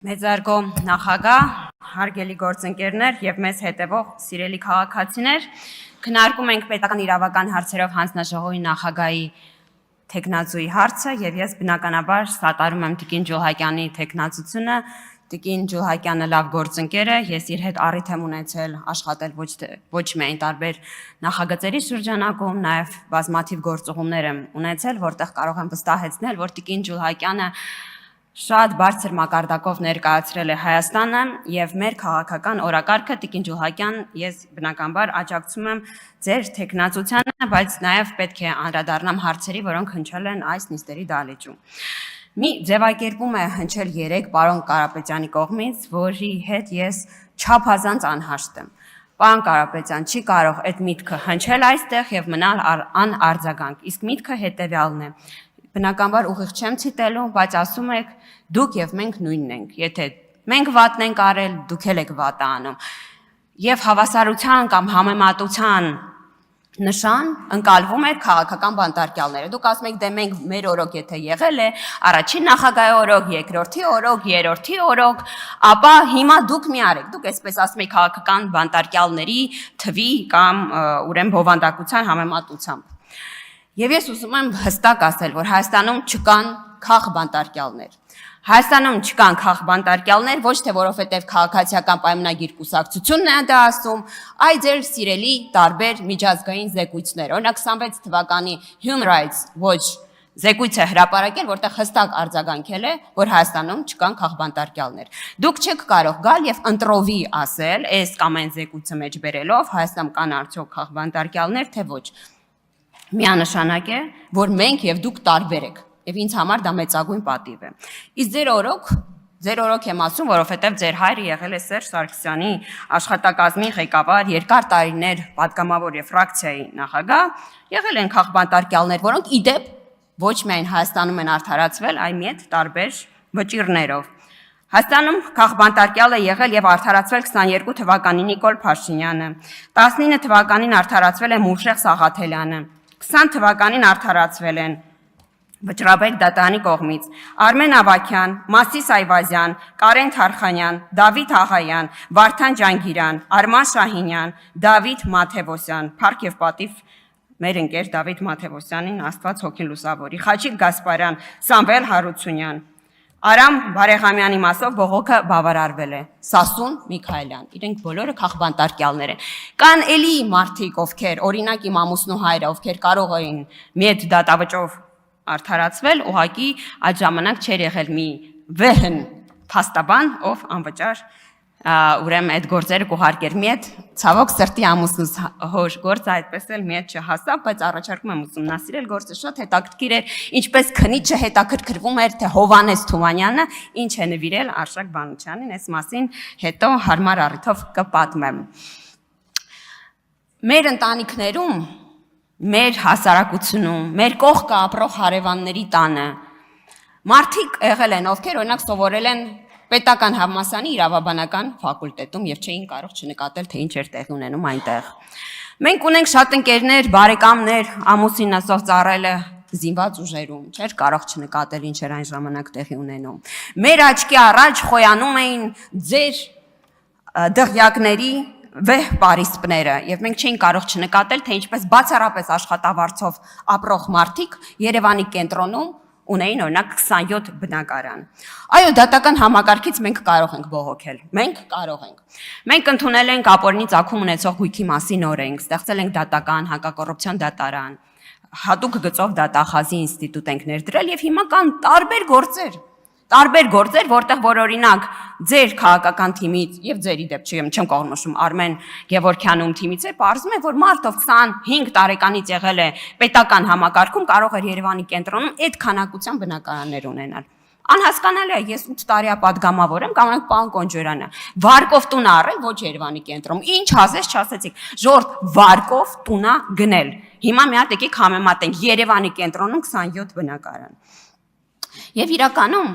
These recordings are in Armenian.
Մեծարգո նախագահ, հարգելի գործընկերներ եւ մեզ հետևող սիրելի քաղաքացիներ, քննարկում ենք պետական իրավական հարցերով հանձնաժողովի նախագահի թեկնածուի հարցը եւ ես բնականաբար սատարում եմ Տիկին Ջուլհակյանի թեկնածությունը։ Տիկին Ջուլհակյանը լավ գործընկեր է, ես իր հետ առիթ եմ ունեցել աշխատել ոչ միայն տարբեր նախագծերի շրջանակում, նաեւ բազմաթիվ գործողումներ եմ ունեցել, որտեղ կարող եմ վստահեցնել, որ Տիկին Ջուլհակյանը շատ բարձր մակարդակով ներկայացրել է Հայաստանը եւ մեր քաղաքական օրակարգը Տիկին Ջուլհակյան, ես բնականաբար աջակցում եմ ձեր թեկնածությանը, բայց նաեւ պետք է անդրադառնամ հարցերի, որոնք հնչել են այս նիստերի դահլիճում։ Մի ձևակերպում է հնչել 3 պարոն Կարապետյանի կողմից, որի հետ ես չափազանց անհաշտ եմ։ Պարոն Կարապետյան չի կարող այդ միտքը հնչել այստեղ եւ մնալ անարձագանք, իսկ միտքը հետեւյալն է։ Բնականաբար ուղիղ չեմ ցիտելու, բայց ասում եք դուք եւ մենք նույնն ենք։ Եթե մենք վատն ենք արել, դուք էլ եք վատը անում։ Եվ հավասարության կամ համեմատության նշան ընկալվում է քաղաքական բանտարկյալները։ Դուք ասում եք դե մենք մեր օրոք եթե եղել է, առաջին նախագահի օրոք, երկրորդի օրոք, երրորդի օրոք, ապա հիմա դուք մի արեք։ Դուք այսպես ասում եք քաղաքական բանտարկյալների թվի կամ ուրեմն բովանդակության համեմատությամբ։ Եվ ես ուզում եմ հստակ ասել, որ Հայաստանում չկան քաղբանտարկյալներ։ Հայաստանում չկան քաղբանտարկյալներ, ոչ թե որովհետև քաղաքացիական պայմանագիր կուսակցությունն է դա ասում, այլ ձեր սիրելի տարբեր միջազգային զեկույցներ։ Օրինակ 26 թվականի Human Rights Watch զեկույցը հրապարակել, որտեղ հստակ արձագանքել է, որ Հայաստանում չկան քաղբանտարկյալներ։ Դուք չեք կարող գալ եւ ընտրովի ասել, այս կամ այն զեկույցը մեջ բերելով, Հայաստանում կան արդյոք քաղբանտարկյալներ, թե ոչ։ Միանշանակ է, որ մենք եւ դուք տարբեր եք, եւ ինձ համար դա մեծագույն պատիվ է։ Իսկ ձեր օրոք եմ ասում, որովհետեւ ձեր հայրը եղել է Սերժ Սարգսյանի աշխատակազմի ղեկավար, երկար տարիներ պատգամավոր եւ ֆրակցիայի նախագահ, եղել են քաղբանտարկյալներ, որոնք իդեպ ոչ միայն Հայաստանում են արդարացվել, այլ միետ տարբեր վճիռներով։ Հայաստանում քաղբանտարկյալ է եղել եւ արդարացվել 22 թվականին Նիկոլ Փաշինյանը, 19 թվականին արդարացվել է Մուրշեղ Սաղաթելյանը, 20 թվականին արդարացվել են Վճռաբեկ Դատանի կողմից Արմեն Ավագյան, Մասիս Այվազյան, Կարեն Թարխանյան, Դավիթ Աղայան, Վարդան Ջանգիրյան, Արման Շահինյան, Դավիթ Մաթևոսյան, Փառք եւ պատիվ մեր ընկեր Դավիթ Մաթևոսյանին Աստված հոգին լուսավորի, Խաչիկ Գասպարյան, Սամվել Հարությունյան, Արամ Բարեխամյանի մասով բողոքը բավարարվել է, Սասուն Միքայելյան, իրենք բոլորը քաղբանտարկյալներ են։ Կան էլի մարդիկ, ովքեր, օրինակ իմ ամուսնու հայրը, ովքեր կարող էին միետ դատավճով արդարացվել, ուղղակի այդ ժամանակ չէր եղել մի վեհն փաստաբան, ով անվճար ուրեմն այդ գործերը կուղարկեր միետ, ցավոք սրտի ամուսնուս հոր գործը այդպես էլ միետ չհասավ, բայց առաջարկում եմ ուսումնասիրել գործը շատ հետաքրքիր էր, ինչպես քնիչը հետաքրքրվում էր, թե Հովհաննես Թումանյանը ինչ է նվիրել Արշակ Բանուչյանին, այս մասին հետո հարմար առիթով կպատմեմ։ Մեր ընտանիքներում, մեր հասարակությունում, մեր կողքը ապրող հարևանների տանը մարդիկ եղել են, ովքեր օրինակ սովորել են Պետական համալսարանի իրավաբանական ֆակուլտետում եւ չէին կարող չնկատել, թե ինչ էր տեղի ունենում այնտեղ։ Մենք ունենք շատ ընկերներ, բարեկամներ, ամուսինս ով ծառայել է զինված ուժերում, չէր կարող չնկատել ինչ էր այն ժամանակ տեղի ունենում։ Մեր աչքի առաջ խոյանում էին ձեր դղյակների վեհ պարիսպները եւ մենք չէինք կարող չնկատել, թե ինչպես բացառապես աշխատավարձով ապրող մարդիկ Երևանի կենտրոնում ունեին օրինակ 27 բնակարան։ Այո, դատական համակարգից մենք կարող ենք բողոքել։ Մենք կարող ենք։ Մենք ընդունել ենք ապօրինի ծագում ունեցող գույքի մասին օրենք, ստեղծել ենք դատական հակակոռուպցիոն դատարան, հատուկ գծով դատախազի ինստիտուտ ենք ներդրել եւ հիմա կան տարբեր գործեր, որտեղ որ օրինակ ձեր քաղաքական թիմից եւ ձերի դեպք չեմ կողմնշում Արմեն Գևորգյանում թիմից է, պարզվում է, որ մարդով 25 տարեկանից եղել է պետական համակարգում, կարող էր Երևանի կենտրոնում այդ քանակության բնակարաններ ունենալ։ Անհասկանալի է, ես 8 տարի պատգամավոր եմ, կամ պարոն Կոնջորյանը, վարկով տուն առել ոչ Երևանի կենտրոնում, ինչ ասես չասեցիք, ժորդ վարկով տունա գնել։ Հիմա մի հատ եկեք համեմատենք Երևանի կենտրոնում 27 բնակարան։ Եվ իրականում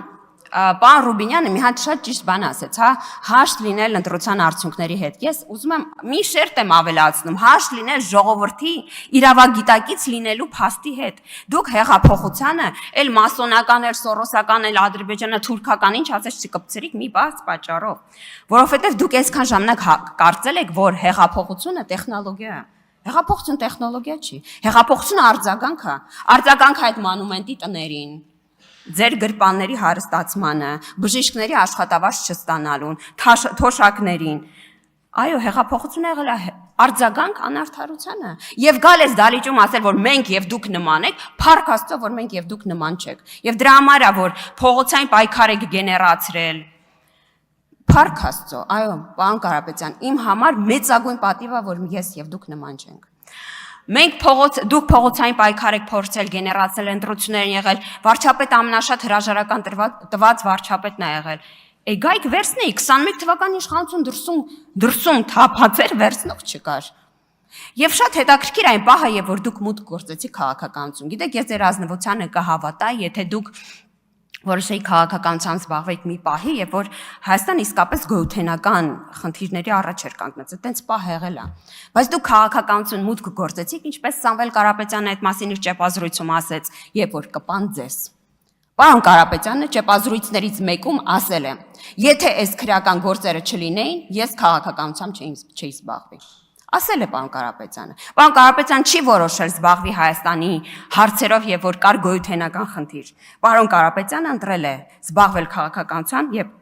Պարոն Ռուբինյանը մի հատ շատ ճիշտ բան ասեց, հա, հաշտ լինել ընտրության արդյունքների հետ։ Ես ուզում եմ մի շերտ եմ ավելացնում, հաշտ լինել ժողովրդի իրավագիտակից լինելու փաստի հետ։ Դուք հեղափոխությանը, էլ մասոնական, էլ սորոսական, էլ ադրբեջանա-թուրքական ինչ ասես չկպցրիք մի բաց պատճառով, որովհետև դուք այսքան ժամանակ կարծել եք, որ հեղափոխությունը տեխնոլոգիա է։ Հեղափոխությունը տեխնոլոգիա չի։ Հեղափոխությունը արձագանք է։ Արձագանք այդ մանումենտի տներին, ձեր գրպանների հարստացմանը, բժիշկների աշխատավարձ չստանալուն, թոշակներին։ Այո, հեղափոխությունը եղել է արձագանք անարդարությանը։ Եվ գալ ես դալիճում ասել, որ մենք եւ դուք նման եք, փառք Աստծո, որ մենք եւ դուք նման չեք։ Եվ դրա համար է, որ փողոցային պայքար եք գեներացրել։ Փառք Աստծո, այո, պարոն Կարապետյան, իմ համար մեծագույն պատիվ է, որ ես եւ դուք նման չենք։ Դուք փողոցային պայքար եք փորձել գեներացնել, ընտրություններ եղել, վարչապետ ամենաշատ հրաժարական տված վարչապետն է եղել։ Գայք վերցնեի 21 թվականի իշխանություն դրսում թափածեր վերցնող չկար։ Եվ շատ հետաքրքիր այն պահը, երբ որ դուք մուտք գործեցիք քաղաքականություն։ Գիտեք, ես ձեր ազնվությանը կհավատայի, եթե դուք որոշեի քաղաքականությամբ զբաղվեք մի պահի, երբ որ Հայաստան իսկապես գոյութենական խնդիրների առաջ էր կանգնած, այդտենց պահ եղել է։ Բայց դուք քաղաքականություն մուտք գործեցիք, ինչպես Սամվել Կարապետյանը այդ մասին իր ճեպազրույցում ասեց, երբ որ կպան ձեզ։ Պարոն Կարապետյանը ճեպազրույցներից մեկում ասել է. եթե այս քրեական գործերը չլինեին, ես քաղաքականությամբ չէի զբաղվի։ Ասել է պարոն Կարապետյանը։ Պարոն Կարապետյանը չի որոշել զբաղվի Հայաստանի հարցերով, եւ որ կար գոյութենական խնդիր։ Պարոն Կարապետյանը ընտրել է զբաղվել քաղաքականությամբ եւ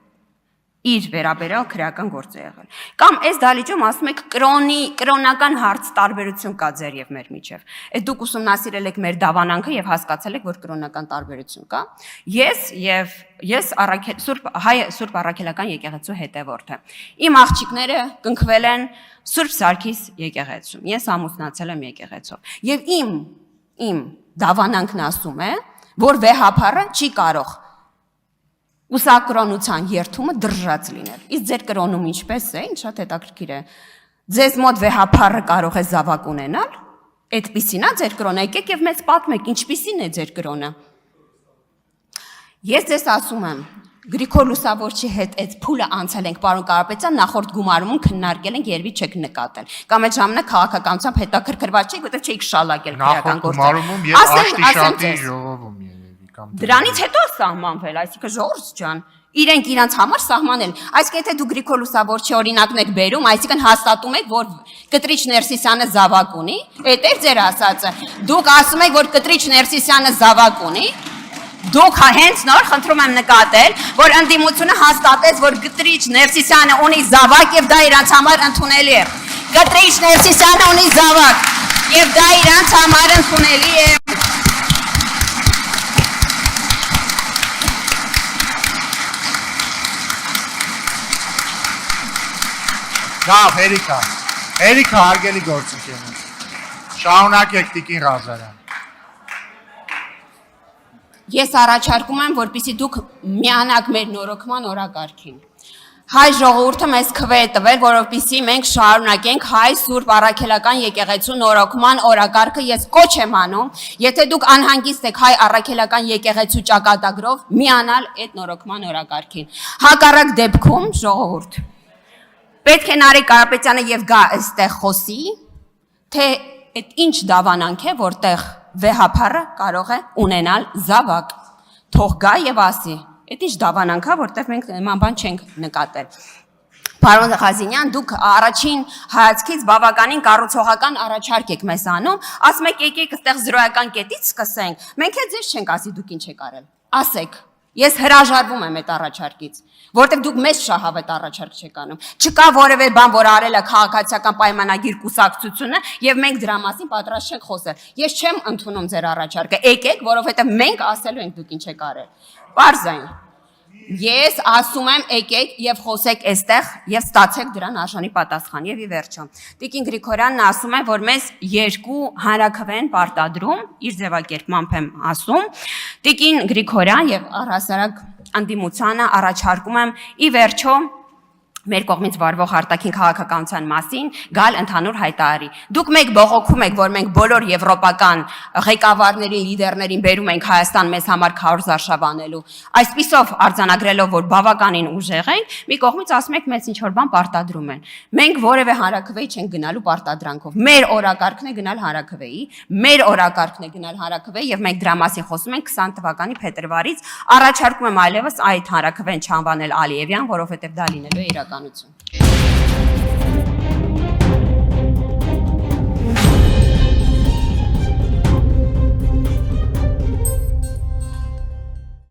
իր վերաբերյալ քրեական գործ է եղել։ Կամ այս դալիճում ասում եք կրոնական հարց տարբերություն կա ձեր եւ մեր միջեւ։ Այդ դուք ուսումնասիրել եք մեր դավանանքը եւ հասկացել եք, որ կրոնական տարբերություն կա։ Ես Սուրբ Առաքելական եկեղեցու հետևորդ եմ։ Իմ աղջիկները կնքվել են Սուրբ Սարգիս եկեղեցում։ Ես ամուսնացել եմ եկեղեցով։ Եվ իմ դավանանքն ասում է, որ վեհափառը չի կարող ուսակրոնության երթումը դրժած լինել։ Իսկ ձեր կրոնում ինչպես է, ինչ շատ հետաքրքիր է։ Ձեզ մոտ վեհափառը կարող է զավակ ունենալ, այդպիսին է ձեր կրոնը, եկեք եւ մեզ պատմեք, ինչպիսին է ձեր կրոնը։ Ես ձեզ ասում եմ, Գրիգոր Լուսավորչի հետ այդ փուլը անցել ենք, պարոն Կարապետյան, նախորդ գումարումում քննարկել ենք, երևի չեք նկատել։ Կամ այդ ժամանակ քաղաքականությամբ հետաքրքրված չէիք, որտեղ չէիք շալակել քրեական գործը։ Նախորդ գումարումում եւ Աշտիշատի ժողովում երևի կամ դրանից հետո սահմանվել, այսինքն ժողովուրդ ջան, իրենք իրանց համար սահմանել։ Այսինքն եթե դու Գրիգոր Լուսավորչի օրինակն եք բերում, այսինքն հաստատում եք, որ Կտրիչ Ներսիսյանը զավակ ունի, այդ է ձեր ասածը։ Դուք ասում եք, որ Կտրիչ Ներսիսյանը զավակ ունի, դուք հենց նոր խնդրում եմ նկատել, որ ընդդիմությունը հաստատեց, որ Կտրիչ Ներսիսյանը ունի զավակ եւ դա իրանց համար ընդունելի է։ Կտրիչ Ներսիսյանը ունի զավակ եւ դա իրանց համար ընդունելի է։ Լավ, Հերիկա, հարգելի գործընկերներ, շարունակեք Տիկին Ղազարյան։ Ես առաջարկում եմ, որպեսզի դուք միանաք մեր նորոգման օրակարգին։ Հայ ժողովուրդը մեզ քվե է տվել, որովհետեւ մենք շարունակենք Հայ Սուրբ Առաքելական եկեղեցու նորոգման օրակարգը։ Ես կոչ եմ անում, եթե դուք անհանգիստ եք Հայ Առաքելական եկեղեցու ճակատագրով, միանալ այդ նորոգման օրակարգին։ Հակառակ դեպքում ժողովուրդ պետք է Նարեկ Կարապետյանը եւ գա այստեղ խոսի, թե այդ ինչ դավանանք է, որտեղ վեհափառը կարող է ունենալ զավակ, թող գա եւ ասի, այդ ինչ դավանանք է, որտեղ մենք նման բան չենք նկատել։ Պարոն Ղազինյան, դուք առաջին հայացքից բավականին կառուցողական առաջարկ եք մեզ անում, ասում եք եկեք այստեղ զրոյական կետից սկսենք, մենք էլ ձեզ չենք ասի դուք ինչ եք արել, ասեք, ես հրաժարվում եմ այդ առաջարկից, որտեղ դուք մեզ շահավետ առաջարկ չեք անում, չկա որևէ բան, որ արել է քաղաքացիական պայմանագիր կուսակցությունը եւ մենք դրա մասին պատրաստ չենք խոսել, ես չեմ ընդունում ձեր առաջարկը, եկեք, որովհետեւ մենք ասելու ենք դուք ինչ եք արել, պարզային, ես ասում եմ եկեք եւ խոսեք այստեղ եւ ստացեք դրան արժանի պատասխան եւ ի վերջո Տիկին Գրիգորյանն ասում է որ մեզ երկու հանրաքվեն պարտադրում իր ձևակերպմամբ եմ ասում Տիկին Գրիգորյան եւ առհասարակ անդիմությանը առաջարկում եմ ի վերջո մեր կողմից վարվող արտաքին քաղաքականության մասին գալ ընդհանուր հայտարարի։ Դուք մեկ բողոքում եք, որ մենք բոլոր եվրոպական ղեկավարներին, լիդերներին բերում ենք Հայաստան մեզ համար քարոզ արշավանելու։ Այսպիսով արձանագրելով, որ բավականին ուժեղ ենք, մի կողմից ասում եք մեծ ինչ-որ բան պարտադրում են։ Մենք որևէ հանրաքվեի չենք գնալու պարտադրանքով։ Մեր օրակարգն է գնալ հանրաքվեի, մեր օրակարգն է գնալ հանրաքվեի եւ մենք դրա մասին խոսում ենք 20 թվականի փետրվարից։ Առաջարկում եմ այլևս այդ հանրաքվեն չանվանել Ալիևյան, որովհետեւ դա լինելու է իրականություն։